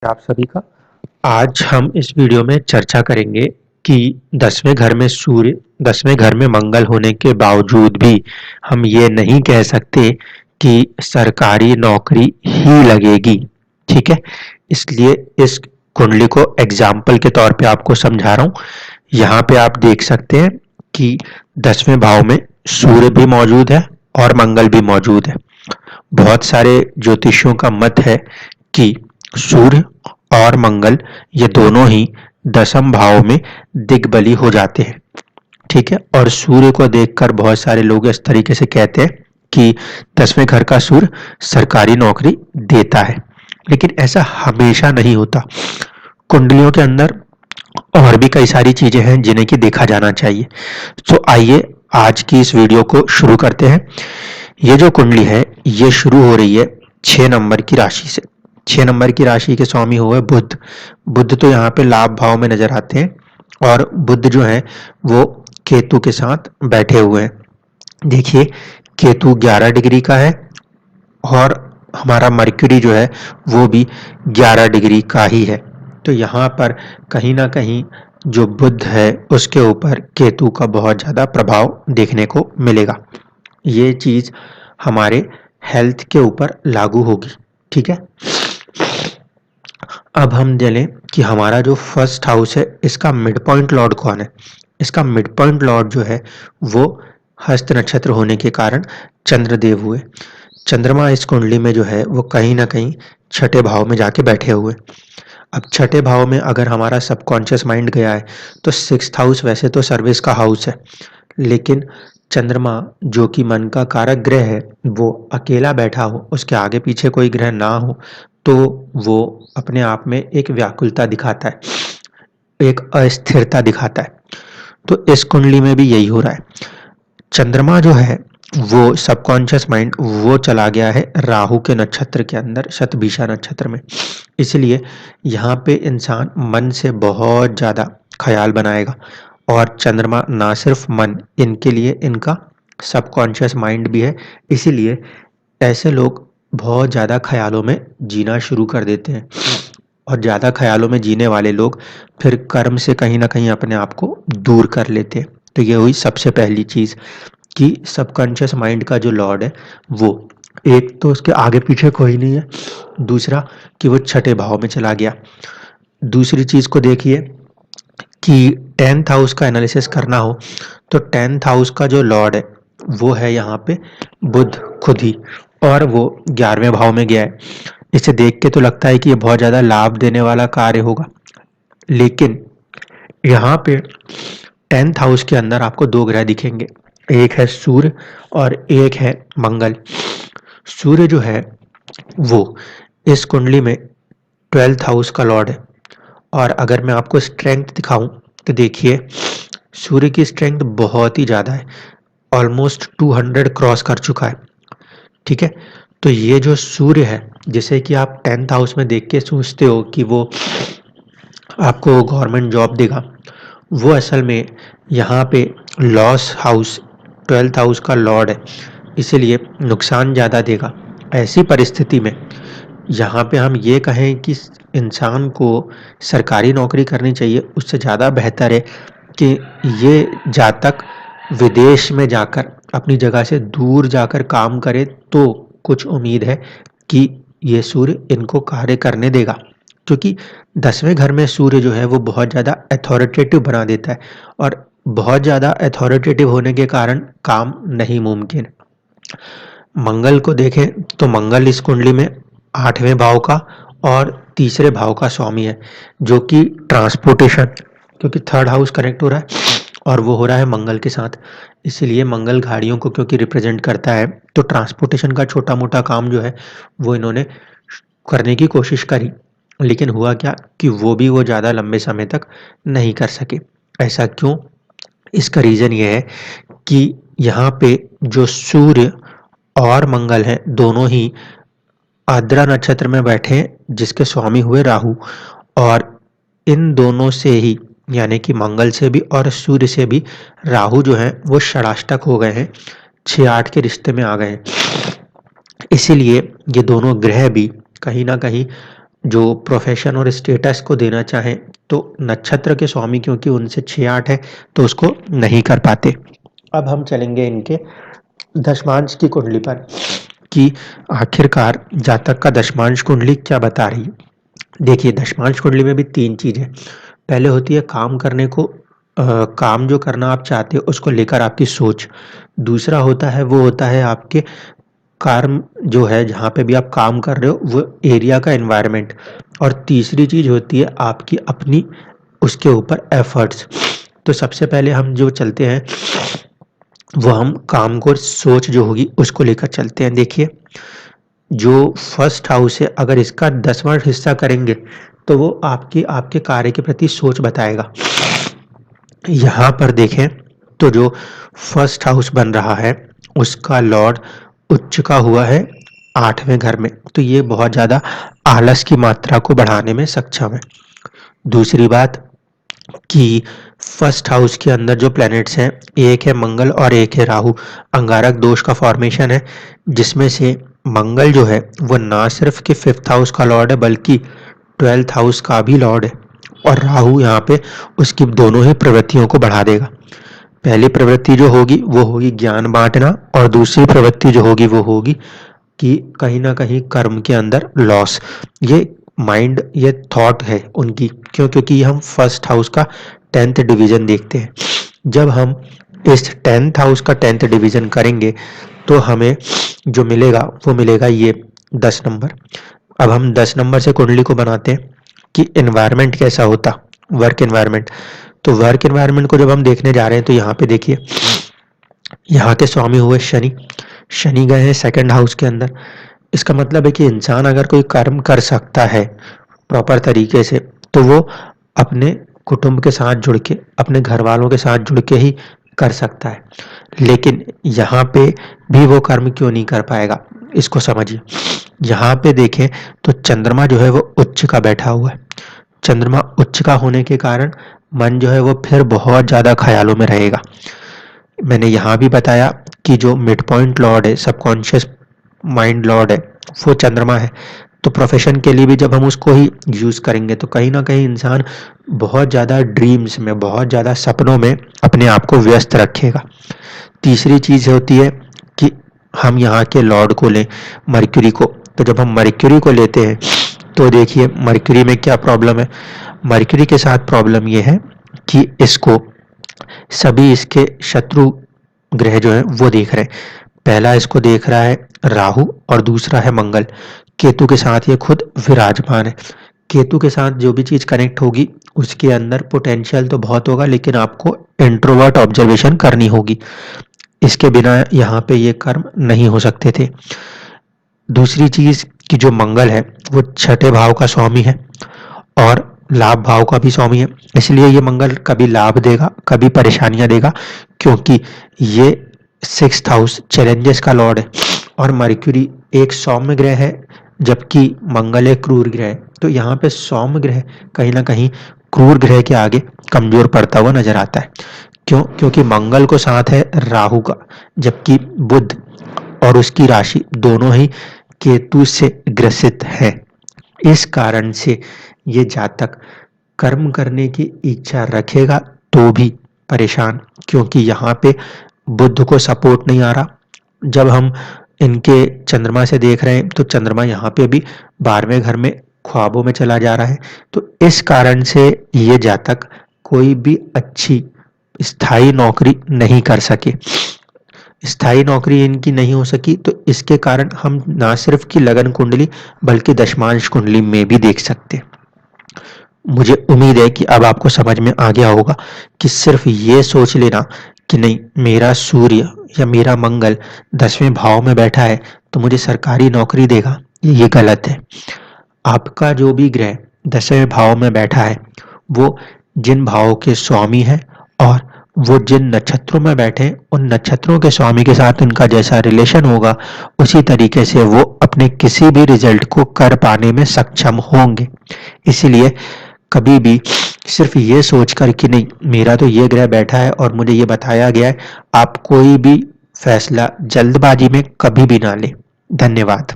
आप सभी का आज हम इस वीडियो में चर्चा करेंगे कि 10वें घर में सूर्य 10वें घर में मंगल होने के बावजूद भी हम ये नहीं कह सकते कि सरकारी नौकरी ही लगेगी। ठीक है, इसलिए इस कुंडली को एग्जाम्पल के तौर पे आपको समझा रहा हूँ। यहाँ पे आप देख सकते हैं कि 10वें भाव में सूर्य भी मौजूद है और मंगल भी मौजूद है। बहुत सारे ज्योतिषियों का मत है कि सूर्य और मंगल ये दोनों ही दसम भाव में दिग्बली हो जाते हैं। ठीक है, और सूर्य को देखकर बहुत सारे लोग इस तरीके से कहते हैं कि 10वें घर का सूर्य सरकारी नौकरी देता है, लेकिन ऐसा हमेशा नहीं होता। कुंडलियों के अंदर और भी कई सारी चीजें हैं जिन्हें कि देखा जाना चाहिए। तो आइए आज की इस वीडियो को शुरू करते हैं। ये जो कुंडली है ये शुरू हो रही है 6 नंबर की राशि से। 6 नंबर की राशि के स्वामी हुए बुध। बुध तो यहाँ पे लाभ भाव में नजर आते हैं और बुध जो है वो केतु के साथ बैठे हुए हैं। देखिए, केतु 11 डिग्री का है और हमारा मर्क्यूरी जो है वो भी 11 डिग्री का ही है। तो यहाँ पर कहीं ना कहीं जो बुध है उसके ऊपर केतु का बहुत ज्यादा प्रभाव देखने को मिलेगा। ये चीज हमारे हेल्थ के ऊपर लागू होगी। ठीक है, अब हम चलें कि हमारा जो फर्स्ट हाउस है इसका मिड पॉइंट लॉर्ड कौन है। इसका मिड पॉइंट लॉर्ड जो है वो हस्त नक्षत्र होने के कारण चंद्रदेव हुए। चंद्रमा इस कुंडली में जो है वो कहीं ना कहीं छठे भाव में जाके बैठे हुए। अब छठे भाव में अगर हमारा सबकॉन्शियस माइंड गया है तो सिक्स्थ हाउस वैसे तो सर्विस का हाउस है, लेकिन चंद्रमा जो कि मन का कारक ग्रह है वो अकेला बैठा हो, उसके आगे पीछे कोई ग्रह ना हो, तो वो अपने आप में एक व्याकुलता दिखाता है, एक अस्थिरता दिखाता है। तो इस कुंडली में भी यही हो रहा है। चंद्रमा जो है वो सबकॉन्शियस माइंड वो चला गया है राहु के नक्षत्र के अंदर, शतभिषा नक्षत्र में। इसलिए यहाँ पे इंसान मन से बहुत ज्यादा ख्याल बनाएगा और चंद्रमा ना सिर्फ मन, इनके लिए इनका सबकॉन्शियस माइंड भी है। इसीलिए ऐसे लोग बहुत ज्यादा ख्यालों में जीना शुरू कर देते हैं और ज्यादा ख्यालों में जीने वाले लोग फिर कर्म से कहीं ना कहीं अपने आप को दूर कर लेते हैं। तो ये हुई सबसे पहली चीज कि सबकॉन्शियस माइंड का जो लॉर्ड है वो, एक तो उसके आगे पीछे कोई नहीं है, दूसरा कि वो छठे भाव में चला गया। दूसरी चीज को देखिए कि 10th हाउस का एनालिसिस करना हो तो 10th हाउस का जो लॉर्ड है वो है यहाँ पे बुध खुद ही, और वो 11वें भाव में गया है। इसे देख के तो लगता है कि ये बहुत ज्यादा लाभ देने वाला कार्य होगा, लेकिन यहाँ पे 10th हाउस के अंदर आपको दो ग्रह दिखेंगे, एक है सूर्य और एक है मंगल। सूर्य जो है वो इस कुंडली में 12th हाउस का लॉर्ड है। और अगर मैं आपको स्ट्रेंथ दिखाऊं तो देखिए, सूर्य की स्ट्रेंथ बहुत ही ज्यादा है, ऑलमोस्ट 200 क्रॉस कर चुका है। ठीक है, तो ये जो सूर्य है जिसे कि आप 10th हाउस में देख के सोचते हो कि वो आपको गवर्नमेंट जॉब देगा, वो असल में यहाँ पे लॉस हाउस 12th हाउस का लॉर्ड है, इसीलिए नुकसान ज़्यादा देगा। ऐसी परिस्थिति में यहाँ पे हम ये कहें कि इंसान को सरकारी नौकरी करनी चाहिए, उससे ज़्यादा बेहतर है कि ये जातक विदेश में जाकर अपनी जगह से दूर जाकर काम करे, तो कुछ उम्मीद है कि ये सूर्य इनको कार्य करने देगा। क्योंकि 10वें घर में सूर्य जो है वो बहुत ज़्यादा अथॉरिटेटिव बना देता है, और बहुत ज़्यादा अथॉरिटेटिव होने के कारण काम नहीं मुमकिन। मंगल को देखें तो मंगल इस कुंडली में 8वें भाव का और तीसरे भाव का स्वामी है, जो कि ट्रांसपोर्टेशन, क्योंकि थर्ड हाउस कनेक्ट हो रहा है और वो हो रहा है मंगल के साथ, इसीलिए मंगल गाड़ियों को क्योंकि रिप्रेजेंट करता है, तो ट्रांसपोर्टेशन का छोटा मोटा काम जो है वो इन्होंने करने की कोशिश करी, लेकिन हुआ क्या कि वो ज़्यादा लंबे समय तक नहीं कर सके। ऐसा क्यों? इसका रीज़न ये है कि यहाँ पे जो सूर्य और मंगल हैं दोनों ही आर्द्रा नक्षत्र में बैठे हैं, जिसके स्वामी हुए राहु, और इन दोनों से ही यानी कि मंगल से भी और सूर्य से भी राहु जो है वो षडाष्टक हो गए हैं, 6-8 के रिश्ते में आ गए हैं। इसीलिए ये दोनों ग्रह भी कहीं ना कहीं जो प्रोफेशन और स्टेटस को देना चाहें तो नक्षत्र के स्वामी क्योंकि उनसे 6-8 है तो उसको नहीं कर पाते। अब हम चलेंगे इनके दशमांश की कुंडली पर कि आखिरकार जातक का दशमांश कुंडली क्या बता रही है। देखिए, दशमांश कुंडली में भी 3 चीज़ है। पहले होती है काम करने को काम जो करना आप चाहते हो उसको लेकर आपकी सोच। दूसरा वो होता है आपके कर्म जो है जहाँ पे भी आप काम कर रहे हो वो एरिया का एनवायरनमेंट। और तीसरी चीज़ होती है आपकी अपनी उसके ऊपर एफर्ट्स। तो सबसे पहले हम जो चलते हैं वो हम काम को सोच जो होगी उसको लेकर चलते हैं। देखिए, जो फर्स्ट हाउस है अगर इसका 10वां हिस्सा करेंगे तो वो आपके कार्य के प्रति सोच बताएगा। यहाँ पर देखें तो जो फर्स्ट हाउस बन रहा है उसका लॉर्ड उच्च का हुआ है 8वें घर में, तो ये बहुत ज़्यादा आलस की मात्रा को बढ़ाने में सक्षम है। दूसरी बात कि फर्स्ट हाउस के अंदर जो प्लैनेट्स हैं, एक है मंगल और एक है राहु। अंगारक दोष का फॉर्मेशन है जिसमें से मंगल जो है वो ना सिर्फ कि 5th हाउस का लॉर्ड है बल्कि 12th हाउस का भी लॉर्ड है। और राहु यहाँ पे उसकी दोनों ही प्रवृत्तियों को बढ़ा देगा। पहली प्रवृत्ति जो होगी वो होगी ज्ञान बांटना और दूसरी प्रवृत्ति जो होगी वो होगी कि कहीं ना कहीं कर्म के अंदर लॉस। ये माइंड ये थॉट है उनकी, क्योंकि हम फर्स्ट हाउस का 10th डिवीजन देखते हैं। जब हम इस 10th हाउस का 10th डिवीजन करेंगे तो हमें जो मिलेगा वो मिलेगा ये 10 नंबर। अब हम 10 नंबर से कुंडली को बनाते हैं कि एनवायरनमेंट कैसा होता, वर्क एनवायरनमेंट। तो वर्क एनवायरनमेंट को जब हम देखने जा रहे हैं तो यहाँ पे देखिए, यहाँ के स्वामी हुए शनि। शनि गए हैं 2nd हाउस के अंदर। इसका मतलब है कि इंसान अगर कोई कर्म कर सकता है प्रॉपर तरीके से तो वो अपने कुटुंब के साथ जुड़ के, अपने घर वालों के साथ जुड़ के ही कर सकता है। लेकिन यहाँ पे भी वो कर्म क्यों नहीं कर पाएगा, इसको समझिए। यहाँ पे देखें तो चंद्रमा जो है वो उच्च का बैठा हुआ है। चंद्रमा उच्च का होने के कारण मन जो है वो फिर बहुत ज़्यादा ख्यालों में रहेगा। मैंने यहाँ भी बताया कि जो मिड पॉइंट लॉर्ड है, सबकॉन्शियस माइंड लॉर्ड है, वो चंद्रमा है। तो प्रोफेशन के लिए भी जब हम उसको ही यूज़ करेंगे तो कहीं ना कहीं इंसान बहुत ज़्यादा ड्रीम्स में, बहुत ज़्यादा सपनों में अपने आप को व्यस्त रखेगा। तीसरी चीज़ होती है कि हम यहाँ के लॉर्ड को लें, मर्क्यूरी को। तो जब हम मर्क्यूरी को लेते हैं तो देखिए मर्क्यूरी में क्या प्रॉब्लम है। मर्क्यूरी के साथ प्रॉब्लम ये है कि इसको सभी इसके शत्रु ग्रह जो है वो देख रहे हैं। पहला इसको देख रहा है राहु और दूसरा है मंगल। केतु के साथ ये खुद विराजमान है। केतु के साथ जो भी चीज कनेक्ट होगी उसके अंदर पोटेंशियल तो बहुत होगा लेकिन आपको इंट्रोवर्ट ऑब्जर्वेशन करनी होगी। इसके बिना यहाँ पे ये कर्म नहीं हो सकते थे। दूसरी चीज कि जो मंगल है वो 6ठे भाव का स्वामी है और लाभ भाव का भी स्वामी है। इसलिए ये मंगल कभी लाभ देगा कभी परेशानियां देगा, क्योंकि ये 6th हाउस चैलेंजेस का लॉर्ड है। और मर्क्यूरी एक सौम्य ग्रह है जबकि मंगल एक क्रूर ग्रह है। तो यहाँ पे सौम्य ग्रह कहीं ना कहीं क्रूर ग्रह के आगे कमजोर पड़ता हुआ नजर आता है। क्यों? क्योंकि मंगल को साथ है राहु का, जबकि बुध और उसकी राशि दोनों ही केतु से ग्रसित है। इस कारण से ये जातक कर्म करने की इच्छा रखेगा तो भी परेशान, क्योंकि यहाँ पे बुध को सपोर्ट नहीं आ रहा। जब हम इनके चंद्रमा से देख रहे हैं तो चंद्रमा यहाँ पे भी 12वें घर में ख्वाबों में चला जा रहा है। तो इस कारण से ये जातक कोई भी अच्छी स्थायी नौकरी नहीं कर सके। स्थायी नौकरी इनकी नहीं हो सकी तो इसके कारण हम ना सिर्फ की लगन कुंडली बल्कि दशमांश कुंडली में भी देख सकते। मुझे उम्मीद है कि अब आपको समझ में आ गया होगा कि सिर्फ ये सोच लेना कि नहीं मेरा सूर्य या मेरा मंगल 10वें भाव में बैठा है तो मुझे सरकारी नौकरी देगा, ये गलत है। आपका जो भी ग्रह 10वें भाव में बैठा है वो जिन भावों के स्वामी है और वो जिन नक्षत्रों में बैठे उन नक्षत्रों के स्वामी के साथ उनका जैसा रिलेशन होगा उसी तरीके से वो अपने किसी भी रिजल्ट को कर पाने में सक्षम होंगे। इसीलिए कभी भी सिर्फ ये सोचकर कि नहीं मेरा तो ये ग्रह बैठा है और मुझे ये बताया गया है, आप कोई भी फैसला जल्दबाजी में कभी भी ना लें। धन्यवाद।